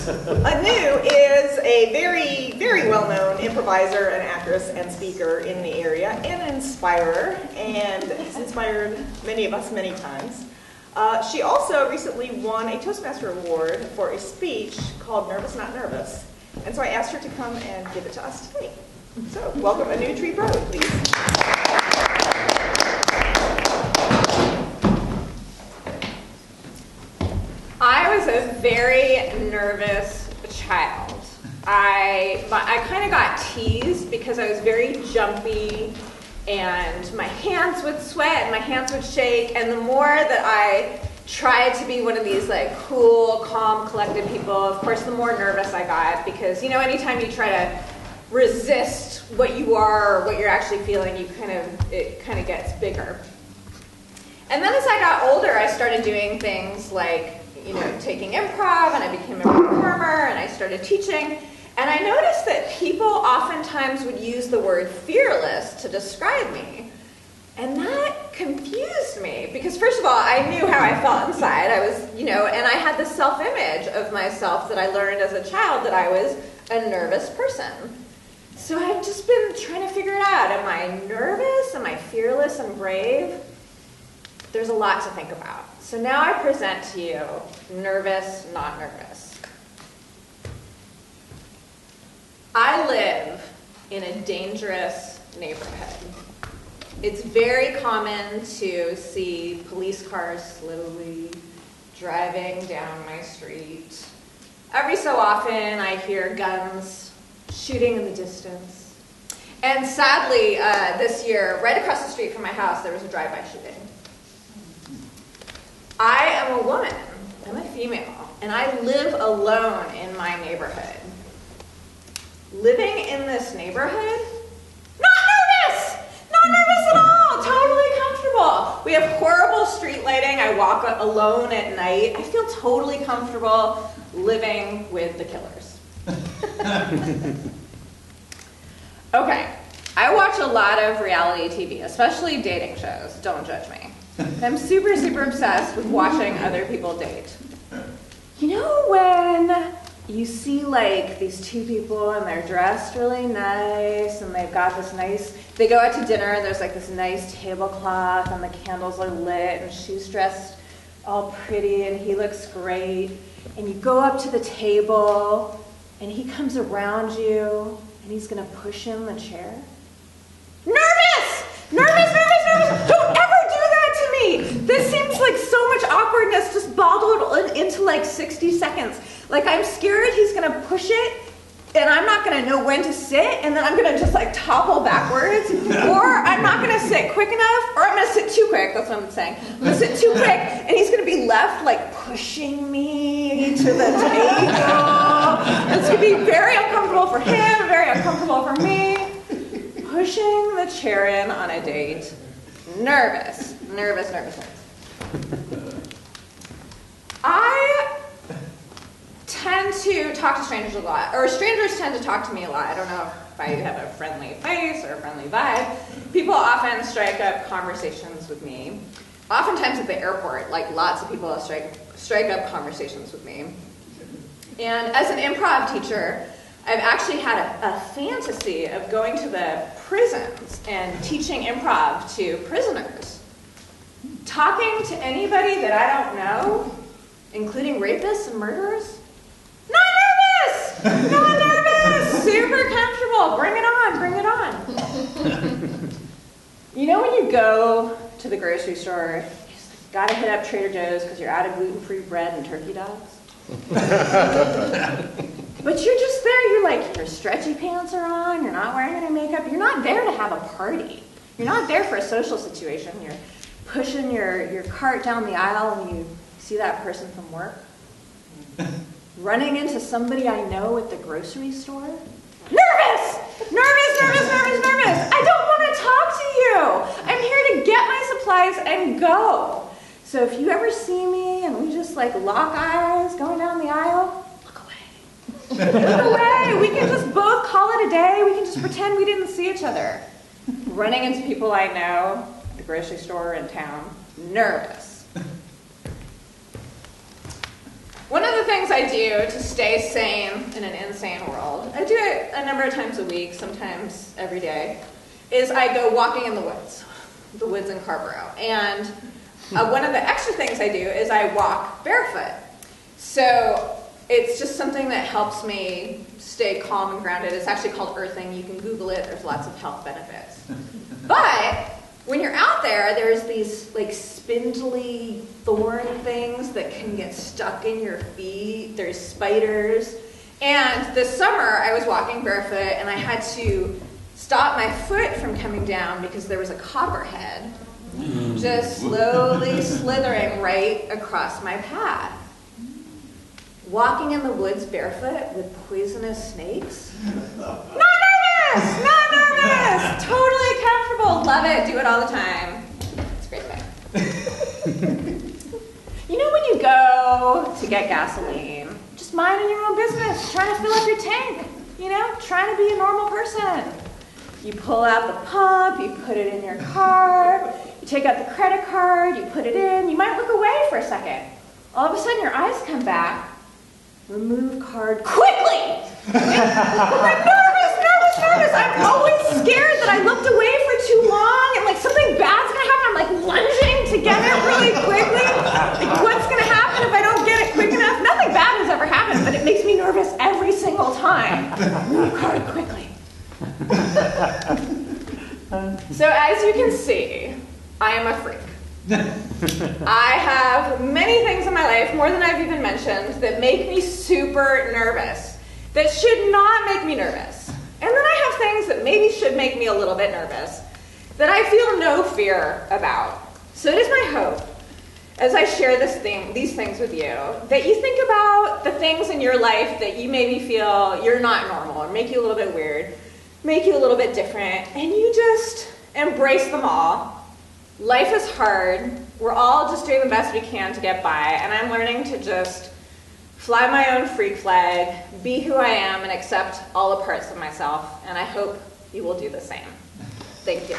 Anoo is a very, very well-known improviser and actress and speaker in the area and an inspirer, and has inspired many of us many times. She also recently won a Toastmaster Award for a speech called Nervous Not Nervous, and so I asked her to come and give it to us today. So welcome Anoo Tree Road, please. I was a very nervous child. I kind of got teased because I was very jumpy and my hands would sweat and my hands would shake, and the more that I tried to be one of these like cool, calm, collected people, of course the more nervous I got, because anytime you try to resist what you are or what you're actually feeling, it kind of gets bigger. And then as I got older, I started doing things like taking improv, and I became a performer, and I started teaching, and I noticed that people oftentimes would use the word fearless to describe me, and that confused me, because first of all, I knew how I felt inside. I was, and I had this self-image of myself that I learned as a child that I was a nervous person. So I've just been trying to figure it out. Am I nervous? Am I fearless and brave? There's a lot to think about. So now I present to you Nervous, Not Nervous. I live in a dangerous neighborhood. It's very common to see police cars slowly driving down my street. Every so often I hear guns shooting in the distance. And sadly, this year, right across the street from my house, there was a drive-by shooting. I am a woman, I'm a female, and I live alone in my neighborhood. Living in this neighborhood, not nervous at all, totally comfortable. We have horrible street lighting. I walk alone at night. I feel totally comfortable living with the killers. Okay, I watch a lot of reality TV, especially dating shows. Don't judge me. I'm super, super obsessed with watching other people date. When you see like these two people and they're dressed really nice and they've got this nice, they go out to dinner and there's like this nice tablecloth and the candles are lit and she's dressed all pretty and he looks great, and you go up to the table and he comes around you and he's gonna push in the chair. Nervous! Don't ever do that to me! This seems like so much awkwardness just bottled into like 60 seconds. Like I'm scared he's gonna push it and I'm not gonna know when to sit, and then I'm gonna just like topple backwards, or I'm not gonna sit quick enough, or I'm gonna sit too quick, that's what I'm saying. I'm gonna sit too quick and he's gonna be left like pushing me to the table. It's gonna be very uncomfortable for him, very uncomfortable for me. Pushing the chair in on a date. Nervous. I tend to talk to strangers a lot, or strangers tend to talk to me a lot. I don't know if I have a friendly face or a friendly vibe. People often strike up conversations with me. Oftentimes at the airport, like lots of people strike up conversations with me. And as an improv teacher, I've actually had a fantasy of going to the prisons and teaching improv to prisoners. Talking to anybody that I don't know, including rapists and murderers. Not nervous! Super comfortable. Bring it on. When you go to the grocery store, you just gotta hit up Trader Joe's because you're out of gluten-free bread and turkey dogs. But you're just there, your stretchy pants are on, you're not wearing any makeup, you're not there to have a party. You're not there for a social situation. You're pushing your cart down the aisle and you see that person from work. Running into somebody I know at the grocery store. Nervous! I don't want to talk to you. I'm here to get my supplies and go. So if you ever see me and we just like lock eyes going down the aisle, look away. We can just both call it a day. We can just pretend we didn't see each other. Running into people I know at the grocery store in town, nervous. One of the things I do to stay sane in an insane world, I do it a number of times a week, sometimes every day, is I go walking in the woods in Carborough. And one of the extra things I do is I walk barefoot. So it's just something that helps me stay calm and grounded. It's actually called earthing. You can Google it. There's lots of health benefits. But when you're out there, there's these like spindly thorn things that can get stuck in your feet. There's spiders. And this summer, I was walking barefoot, and I had to stop my foot from coming down because there was a copperhead just slowly slithering right across my path. Walking in the woods barefoot with poisonous snakes? Not nervous! Totally comfortable. Love it. Do it all the time. It's a great thing. You know when you go to get gasoline, just minding your own business, trying to fill up your tank, you know, trying to be a normal person. You pull out the pump, you put it in your car, you take out the credit card, you put it in, you might look away for a second. All of a sudden your eyes come back. Remove card quickly! I'm nervous. I'm always scared that I looked away for too long and like something bad's gonna happen. I'm like lunging to get it really quickly. Like what's gonna happen if I don't get it quick enough? Nothing bad has ever happened, but it makes me nervous every single time. Remove card quickly. So as you can see, I am a freak. I have many things in my life, more than I've even mentioned, that make me super nervous, that should not make me nervous. And then I have things that maybe should make me a little bit nervous, that I feel no fear about. So it is my hope, as I share these things with you, that you think about the things in your life that you maybe feel you're not normal, or make you a little bit weird, make you a little bit different, and you just embrace them all. Life is hard. We're all just doing the best we can to get by, and I'm learning to just fly my own freak flag, be who I am, and accept all the parts of myself, and I hope you will do the same. Thank you.